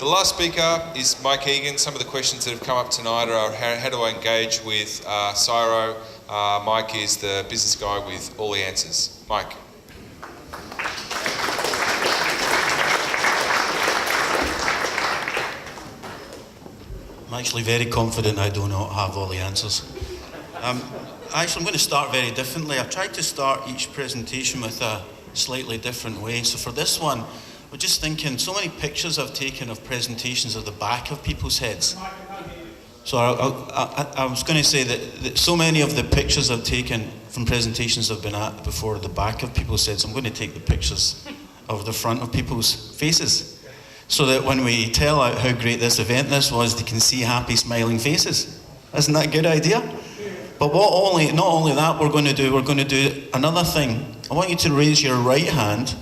The last speaker is Mike Egan. Some of the questions that have come up tonight are how do I engage with CSIRO? Mike is the business guy with all the answers. Mike. I'm actually very confident I do not have all the answers. Actually, I'm going to start very differently. I've tried to start each presentation with a slightly different way. So for this one, we're just thinking, so many pictures I've taken of presentations of the back of people's heads. So I was going to say that so many of the pictures I've taken from presentations I've been at before the back of people's heads, I'm going to take the pictures of the front of people's faces, so that when we tell out how great this event was, they can see happy, smiling faces. Isn't that a good idea? But not only that, we're going to do another thing. I want you to raise your right hand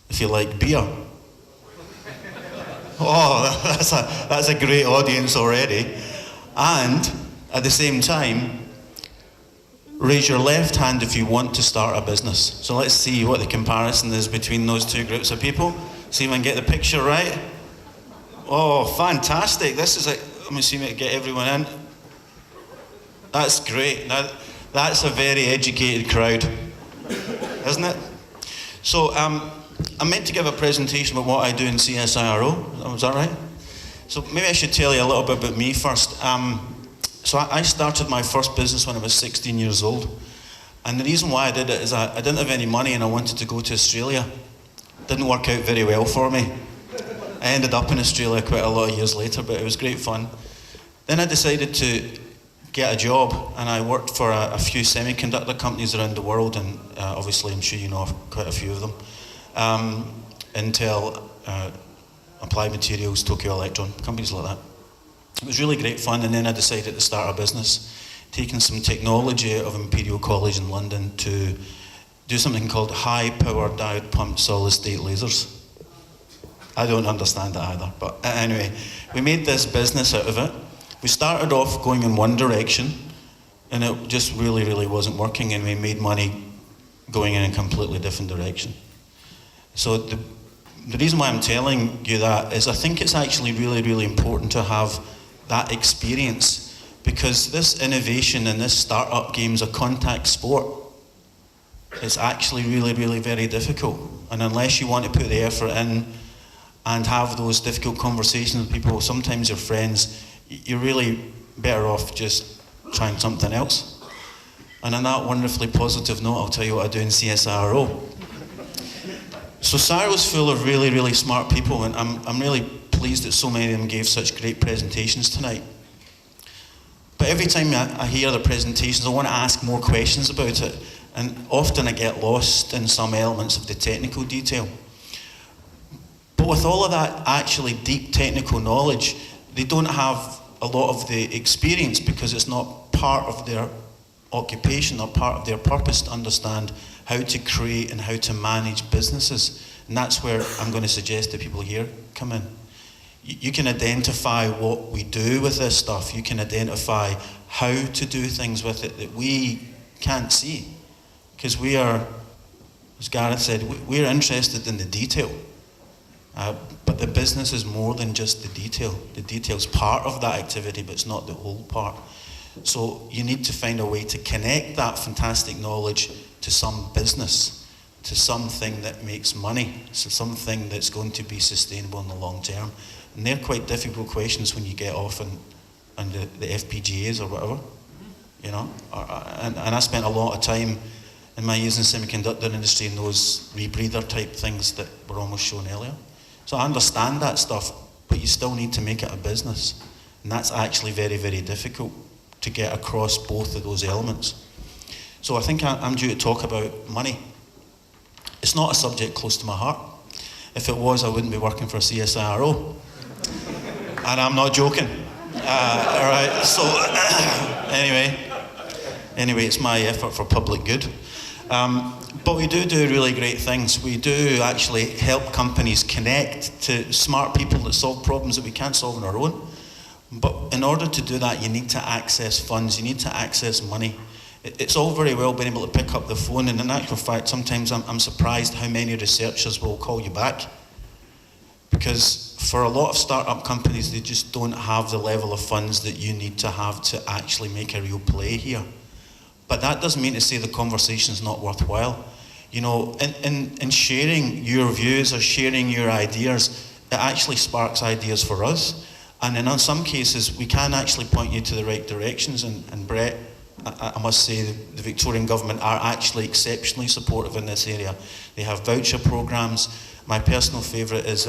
if you like beer. Oh, that's a great audience already. And at the same time, raise your left hand if you want to start a business. So let's see what the comparison is between those two groups of people. See if I can get the picture right. Oh, fantastic. This is like, let me see if I can get everyone in. That's great. Now, that's a very educated crowd, isn't it? So, I'm meant to give a presentation about what I do in CSIRO. Was that right? So maybe I should tell you a little bit about me first. So I started my first business when I was 16 years old. And the reason why I did it is I didn't have any money and I wanted to go to Australia. Didn't work out very well for me. I ended up in Australia quite a lot of years later, but it was great fun. Then I decided to get a job, and I worked for a few semiconductor companies around the world, and obviously I'm sure you know quite a few of them. Intel, Applied Materials, Tokyo Electron, companies like that. It was really great fun, and then I decided to start a business, taking some technology out of Imperial College in London to do something called high-power diode pumped solid-state lasers. I don't understand it either, but anyway, we made this business out of it. We started off going in one direction, and it just really, really wasn't working, and we made money going in a completely different direction. So the reason why I'm telling you that is I think it's actually really, really important to have that experience, because this innovation and this startup game is a contact sport. It's actually really, really very difficult. And unless you want to put the effort in and have those difficult conversations with people, sometimes your friends, you're really better off just trying something else. And on that wonderfully positive note, I'll tell you what I do in CSIRO. So CSIRO's full of really, really smart people, and I'm really pleased that so many of them gave such great presentations tonight. But every time I hear the presentations, I want to ask more questions about it, and often I get lost in some elements of the technical detail. But with all of that actually deep technical knowledge, they don't have a lot of the experience, because it's not part of their occupation or part of their purpose to understand how to create and how to manage businesses. And that's where I'm going to suggest that people here come in. You can identify what we do with this stuff. You can identify how to do things with it that we can't see. Because we are, as Gareth said, we're interested in the detail. But the business is more than just the detail. The detail's part of that activity, but it's not the whole part. So you need to find a way to connect that fantastic knowledge to some business, to something that makes money, so something that's going to be sustainable in the long term. And they're quite difficult questions when you get off on the FPGAs or whatever, you know. And I spent a lot of time in my years in the semiconductor industry in those rebreather type things that were almost shown earlier. So I understand that stuff, but you still need to make it a business. And that's actually very, very difficult to get across both of those elements. So I think I'm due to talk about money. It's not a subject close to my heart. If it was, I wouldn't be working for CSIRO. And I'm not joking. All right, so anyway, it's my effort for public good. But we do really great things. We do actually help companies connect to smart people that solve problems that we can't solve on our own. But in order to do that, you need to access funds, you need to access money. It's all very well being able to pick up the phone, and in actual fact, sometimes I'm surprised how many researchers will call you back. because for a lot of startup companies, they just don't have the level of funds that you need to have to actually make a real play here. But that doesn't mean to say the conversation's not worthwhile. You know, in sharing your views or sharing your ideas, it actually sparks ideas for us. And in some cases, we can actually point you to the right directions. And Brett, I must say, the Victorian government are actually exceptionally supportive in this area. They have voucher programs. My personal favourite is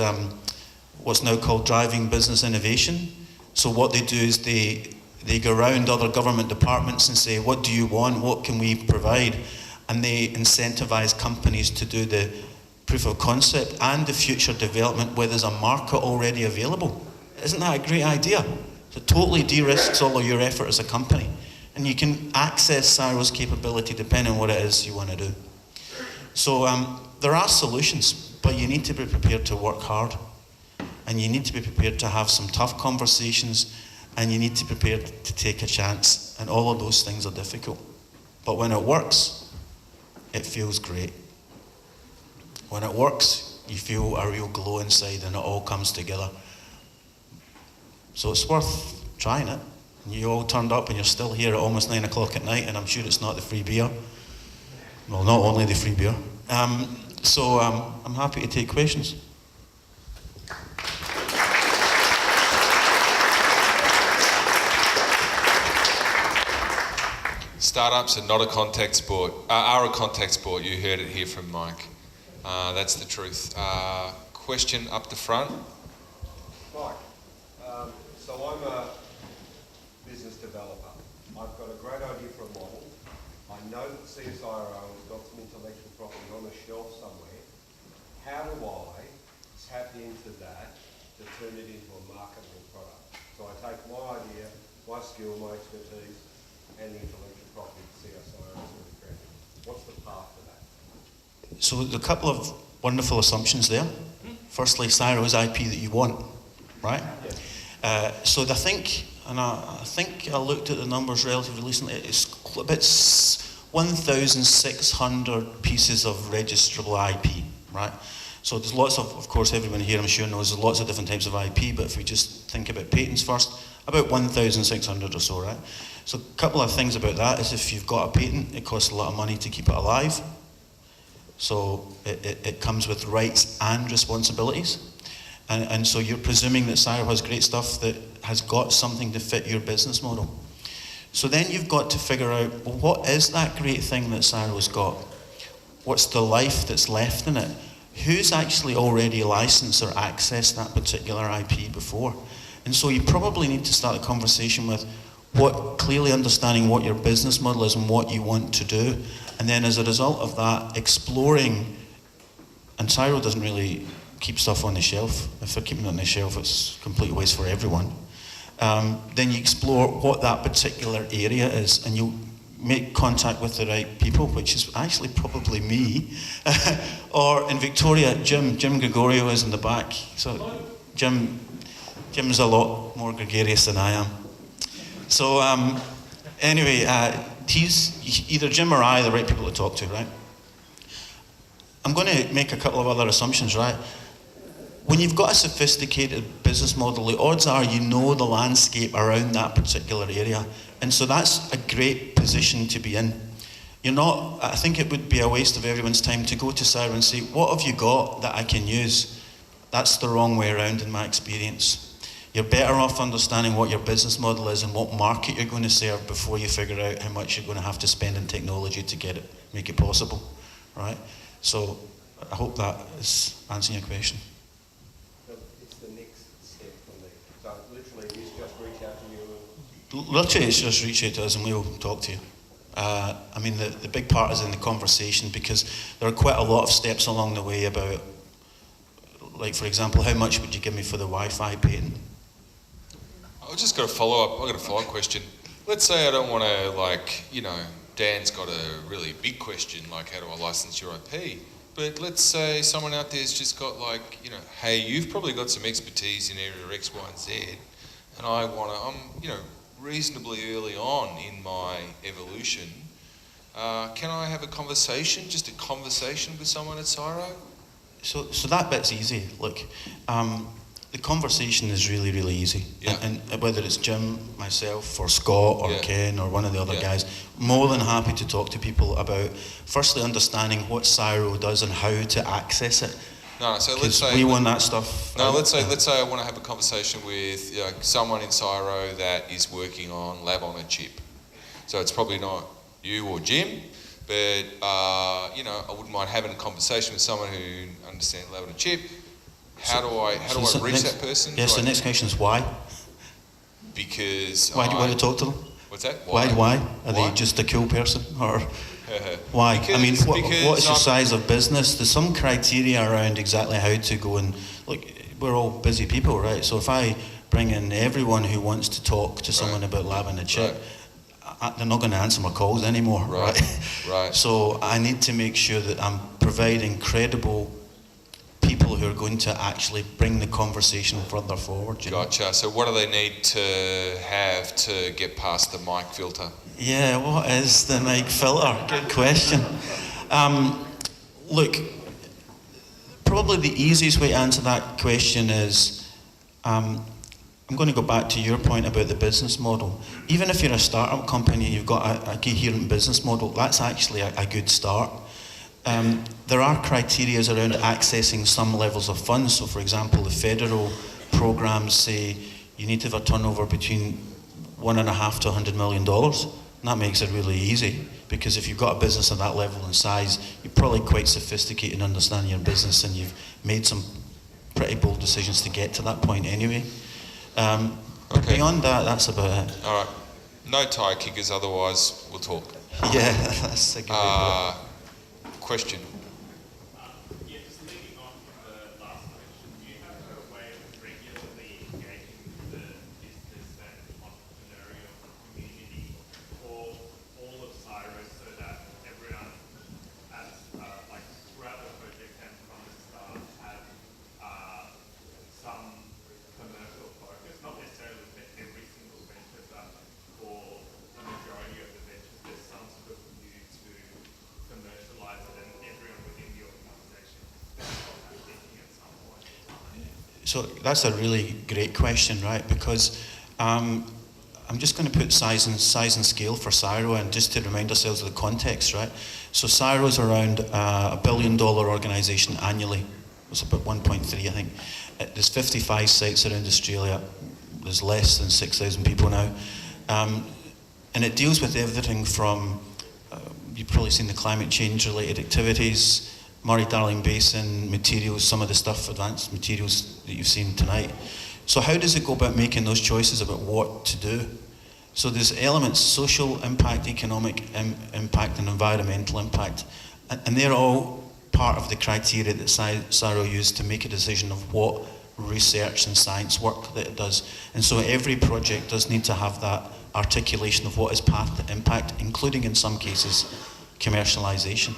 what's now called Driving Business Innovation. So what they do is they go around other government departments and say, what do you want? What can we provide? And they incentivise companies to do the proof of concept and the future development where there's a market already available. Isn't that a great idea? So it totally de-risks all of your effort as a company. And you can access CSIRO's capability depending on what it is you want to do. So there are solutions, but you need to be prepared to work hard. And you need to be prepared to have some tough conversations, and you need to be prepared to take a chance. And all of those things are difficult. But when it works, it feels great. When it works, you feel a real glow inside and it all comes together. So it's worth trying it. And you all turned up and you're still here at almost 9 o'clock at night, and I'm sure it's not the free beer. Well, not only the free beer. So I'm happy to take questions. Startups are not a contact sport, are a contact sport. You heard it here from Mike. That's the truth. Question up the front. Mike, so I'm a business developer. I've got a great idea for a model. I know that CSIRO has got some intellectual property on a shelf somewhere. How do I tap into that to turn it into a marketable product? So I take my idea, my skill, my expertise, and the intellectual property that CSIRO has really created. What's the path to that? So there's a couple of wonderful assumptions there. Firstly, CSIRO is IP that you want, right? Yeah. So I think I looked at the numbers relatively recently. It's about 1,600 pieces of registrable IP, right? So there's lots of course, everyone here I'm sure knows there's lots of different types of IP, but if we just think about patents first, about 1,600 or so, right? So a couple of things about that is if you've got a patent, it costs a lot of money to keep it alive. So it comes with rights and responsibilities. And so you're presuming that CSIRO has great stuff that has got something to fit your business model. So then you've got to figure out, well, what is that great thing that CSIRO's got? What's the life that's left in it? Who's actually already licensed or accessed that particular IP before? And so you probably need to start a conversation with clearly understanding what your business model is and what you want to do. And then as a result of that, exploring, and CSIRO doesn't really keep stuff on the shelf. If they're keeping it on the shelf, it's a complete waste for everyone. Then you explore what that particular area is, and you make contact with the right people, which is actually probably me. Or in Victoria, Jim Gregorio is in the back. So Jim's a lot more gregarious than I am. So anyway, either Jim or I are the right people to talk to, right? I'm going to make a couple of other assumptions, right? When you've got a sophisticated business model, the odds are you know the landscape around that particular area. And so that's a great position to be in. I think it would be a waste of everyone's time to go to CSIRO and say, what have you got that I can use? That's the wrong way around in my experience. You're better off understanding what your business model is and what market you're going to serve before you figure out how much you're going to have to spend in technology to make it possible, right? So I hope that is answering your question. It's the next step for me. So literally, you just reach out to you. Literally, it's just reach out to us and we'll talk to you. I mean, the big part is in the conversation because there are quite a lot of steps along the way about, like for example, how much would you give me for the Wi-Fi patent? I've just got a follow-up. I've got a follow-up question. Let's say I don't want to, Dan's got a really big question, like how do I license your IP? But let's say someone out there's just got hey, you've probably got some expertise in area X, Y, and Z, and I'm reasonably early on in my evolution. Can I have just a conversation with someone at CSIRO? So that bit's easy. Look, the conversation is really, really easy. Yeah. And whether it's Jim, myself, or Scott, or Ken, or one of the other guys, more than happy to talk to people about, firstly, understanding what CSIRO does and how to access it. No, so let's say we want that stuff. No, let's say I want to have a conversation with someone in CSIRO that is working on lab on a chip. So it's probably not you or Jim, but I wouldn't mind having a conversation with someone who understands lab on a chip. How do I reach that person? Yes, the next question is why? Because why do you want to talk to them? What's that? Why? Are they just a cool person, or why? Because, what is your size of business? There's some criteria around exactly how to go, and look, we're all busy people, right? So if I bring in everyone who wants to talk to someone about lab on a chip, they're not going to answer my calls anymore, right? So I need to make sure that I'm providing credible people who are going to actually bring the conversation further forward. Gotcha. So what do they need to have to get past the mic filter? Yeah, what is the mic filter? Good question. Look, probably the easiest way to answer that question is, I'm going to go back to your point about the business model. Even if you're a startup company, you've got a coherent business model, that's actually a good start. There are criteria around accessing some levels of funds. So, for example, the federal programs say you need to have a turnover between $1.5 to $100 million. And that makes it really easy, because if you've got a business of that level and size, you're probably quite sophisticated in understanding your business, and you've made some pretty bold decisions to get to that point anyway. But beyond that, that's about it. All right. No tire kickers, otherwise we'll talk. Yeah, that's a good idea. Question. Just leading on from the last question, do you have a way of regularly engaging the business and entrepreneurial community or all of CSIRO so that everyone has, throughout the project and from the start, have some commercial focus, not necessarily for every single venture, but for the majority of the ventures, there's some sort of view to commercialize it, and everyone within the organisation is thinking at some point. So that's a really great question, right? Because I'm just going to put size and scale for CSIRO, and just to remind ourselves of the context, right? So CSIRO is around $1 billion organisation annually. It's about 1.3, I think. There's 55 sites around Australia. There's less than 6,000 people now. And it deals with everything from, you've probably seen the climate change related activities, Murray-Darling Basin, materials, some of the stuff, advanced materials that you've seen tonight. So how does it go about making those choices about what to do? So there's elements, social impact, economic impact, and environmental impact. And they're all part of the criteria that CSIRO used to make a decision of what research and science work that it does. And so every project does need to have that articulation of what is path to impact, including in some cases commercialisation.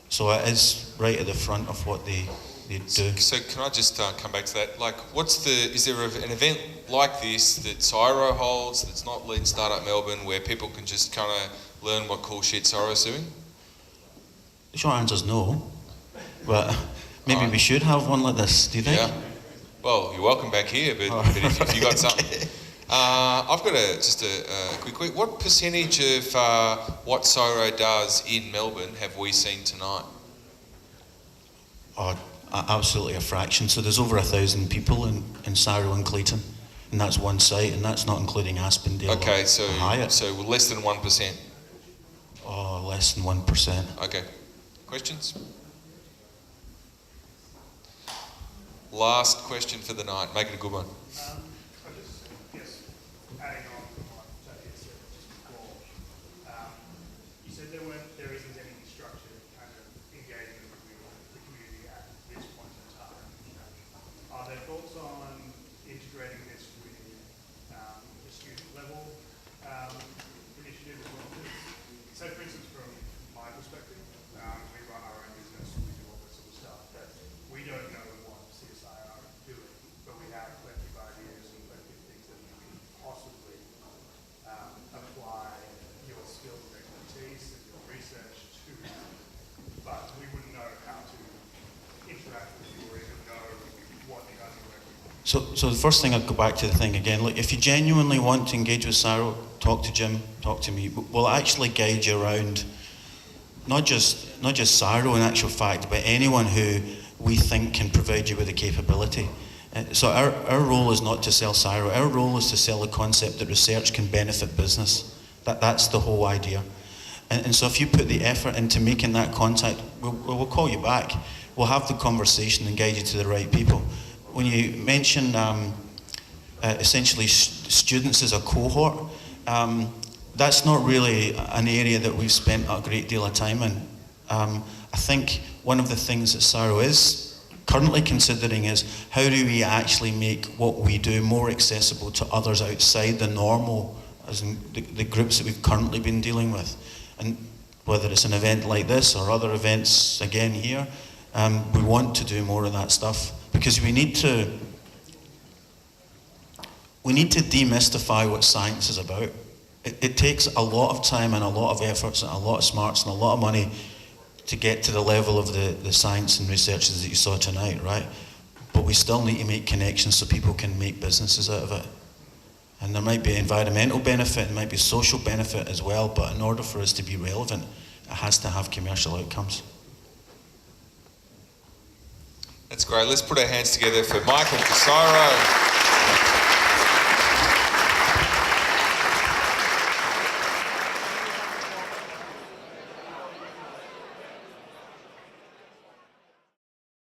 So it is right at the front of what they do. So can I just come back to that? Like, is there an event like this that CSIRO holds that's not Lean Startup Melbourne, where people can just kind of learn what cool shit CSIRO's doing? The short answer is no, but maybe we should have one like this, do you think? Yeah. Well, you're welcome back here, but if you got something. I've got just a quick. What percentage of what CSIRO does in Melbourne have we seen tonight? Oh, absolutely a fraction. So there's over 1,000 people in CSIRO and Clayton, and that's one site, and that's not including Aspendale. Okay, or Hyatt. So less than 1%. Oh, less than 1%. Okay. Questions? Last question for the night. Make it a good one. Adding on to what Tony said just before, you said there isn't any structured kind of engagement with the community at this point in time. Are there thoughts on integrating this with the student level initiative as well? So, for instance, from my perspective, we run our own business, we do all this sort of stuff, but we don't know what CSIRO are doing, but we have plenty of ideas So the first thing, I'd go back to the thing again. Look, if you genuinely want to engage with CSIRO, talk to Jim, talk to me. We'll actually guide you around, not just CSIRO in actual fact, but anyone who we think can provide you with the capability. So our role is not to sell CSIRO. Our role is to sell the concept that research can benefit business. That's the whole idea. And so if you put the effort into making that contact, we'll call you back. We'll have the conversation and guide you to the right people. When you mention essentially students as a cohort, that's not really an area that we've spent a great deal of time in. I think one of the things that CSIRO is currently considering is how do we actually make what we do more accessible to others outside the normal, as in the groups that we've currently been dealing with. And whether it's an event like this or other events again here, we want to do more of that stuff because we need to demystify what science is about. It takes a lot of time and a lot of efforts and a lot of smarts and a lot of money to get to the level of the science and researches that you saw tonight, right? But we still need to make connections so people can make businesses out of it. And there might be environmental benefit, there might be social benefit as well, but in order for us to be relevant, it has to have commercial outcomes. That's great. Let's put our hands together for Mike and for CSIRO.